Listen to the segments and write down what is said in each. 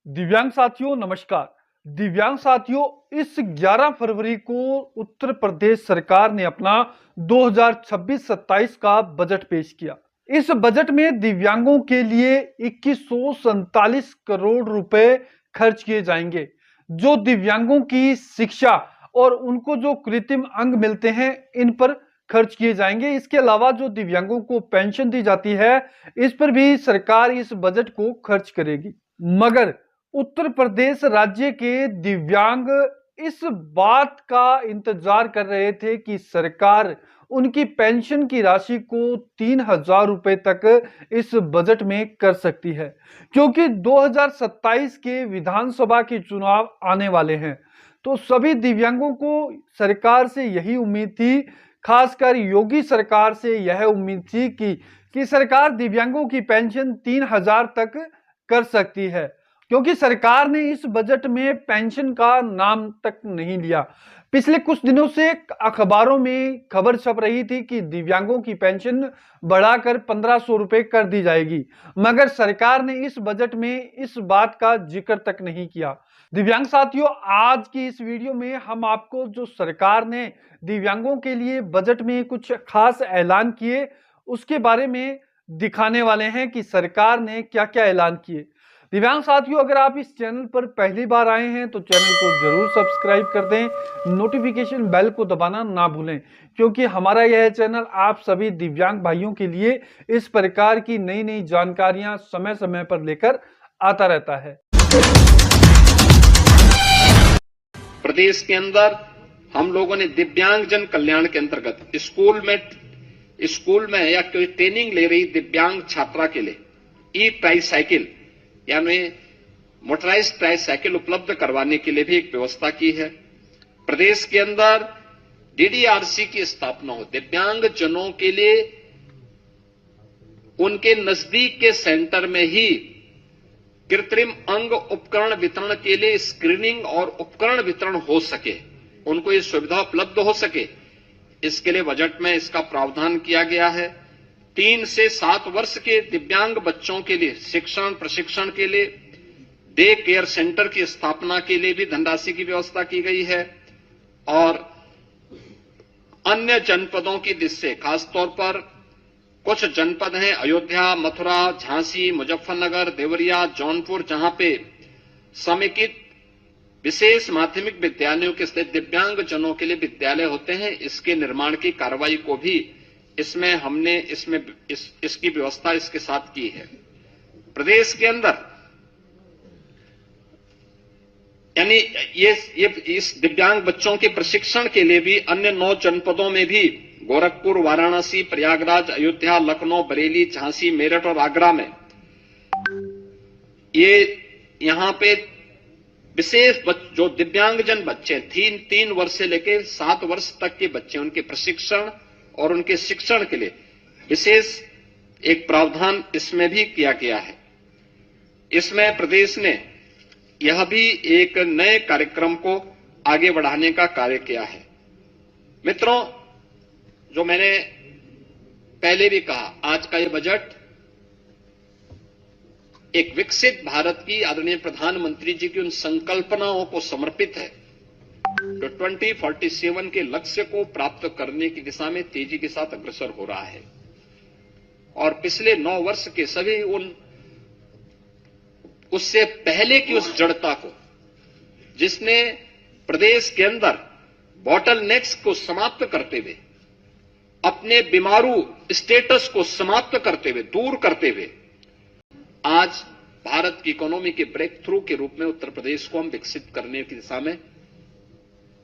दिव्यांग साथियों नमस्कार। दिव्यांग साथियों, इस 11 फरवरी को उत्तर प्रदेश सरकार ने अपना 2026-27 का बजट पेश किया। इस बजट में दिव्यांगों के लिए 2147 करोड़ रुपए खर्च किए जाएंगे, जो दिव्यांगों की शिक्षा और उनको जो कृत्रिम अंग मिलते हैं इन पर खर्च किए जाएंगे। इसके अलावा जो दिव्यांगों को पेंशन दी जाती है, इस पर भी सरकार इस बजट को खर्च करेगी। मगर उत्तर प्रदेश राज्य के दिव्यांग इस बात का इंतजार कर रहे थे कि सरकार उनकी पेंशन की राशि को 3,000 रुपए तक इस बजट में कर सकती है, क्योंकि 2027 के विधानसभा के चुनाव आने वाले हैं। तो सभी दिव्यांगों को सरकार से यही उम्मीद थी, खासकर योगी सरकार से यह उम्मीद थी कि सरकार दिव्यांगों की पेंशन 3,000 तक कर सकती है, क्योंकि सरकार ने इस बजट में पेंशन का नाम तक नहीं लिया। पिछले कुछ दिनों से अखबारों में खबर छप रही थी कि दिव्यांगों की पेंशन बढ़ाकर 1,500 रुपए कर दी जाएगी, मगर सरकार ने इस बजट में इस बात का जिक्र तक नहीं किया। दिव्यांग साथियों, आज की इस वीडियो में हम आपको जो सरकार ने दिव्यांगों के लिए बजट में कुछ खास ऐलान किए उसके बारे में दिखाने वाले हैं कि सरकार ने क्या क्या ऐलान किए। दिव्यांग साथियों, अगर आप इस चैनल पर पहली बार आए हैं तो चैनल को जरूर सब्सक्राइब कर दें, नोटिफिकेशन बेल को दबाना ना भूलें, क्योंकि हमारा यह चैनल आप सभी दिव्यांग भाइयों के लिए इस प्रकार की नई नई जानकारियां समय समय पर लेकर आता रहता है। प्रदेश के अंदर हम लोगों ने दिव्यांग जन कल्याण के अंतर्गत स्कूल में या कोई ट्रेनिंग ले रही दिव्यांग छात्रा के लिए ई ट्राईसाइकिल यानी मोटराइज्ड ट्राईसाइकिल उपलब्ध करवाने के लिए भी एक व्यवस्था की है। प्रदेश के अंदर डीडीआरसी की स्थापना हो, दिव्यांग जनों के लिए उनके नजदीक के सेंटर में ही कृत्रिम अंग उपकरण वितरण के लिए स्क्रीनिंग और उपकरण वितरण हो सके, उनको ये सुविधा उपलब्ध हो सके, इसके लिए बजट में इसका प्रावधान किया गया है। 3 से 7 वर्ष के दिव्यांग बच्चों के लिए शिक्षण प्रशिक्षण के लिए डे केयर सेंटर की स्थापना के लिए भी धनराशि की व्यवस्था की गई है। और अन्य जनपदों की दृष्टि खासतौर पर कुछ जनपद हैं अयोध्या, मथुरा, झांसी, मुजफ्फरनगर, देवरिया, जौनपुर, जहां पे समेकित विशेष माध्यमिक विद्यालयों के स्थित दिव्यांग जनों के लिए विद्यालय होते हैं, इसके निर्माण की कार्रवाई को भी इसमें हमने इसकी व्यवस्था इसके साथ की है। प्रदेश के अंदर यानी ये इस दिव्यांग बच्चों के प्रशिक्षण के लिए भी अन्य 9 जनपदों में भी गोरखपुर, वाराणसी, प्रयागराज, अयोध्या, लखनऊ, बरेली, झांसी, मेरठ और आगरा में यहां पे विशेष जो दिव्यांगजन बच्चे 3 वर्ष से लेकर 7 वर्ष तक के बच्चे, उनके प्रशिक्षण और उनके शिक्षण के लिए विशेष एक प्रावधान इसमें भी किया गया है। इसमें प्रदेश ने यह भी एक नए कार्यक्रम को आगे बढ़ाने का कार्य किया है। मित्रों, जो मैंने पहले भी कहा, आज का यह बजट एक विकसित भारत की आदरणीय प्रधानमंत्री जी की उन संकल्पनाओं को समर्पित है जो 2047 के लक्ष्य को प्राप्त करने की दिशा में तेजी के साथ अग्रसर हो रहा है। और पिछले 9 वर्ष के सभी उससे पहले की उस जड़ता को, जिसने प्रदेश के अंदर बॉटल नेक्स को समाप्त करते हुए, अपने बीमारू स्टेटस को समाप्त करते हुए, दूर करते हुए, आज भारत की इकोनॉमी के ब्रेक थ्रू के रूप में उत्तर प्रदेश को हम विकसित करने की दिशा में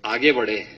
आगे बढ़े हैं।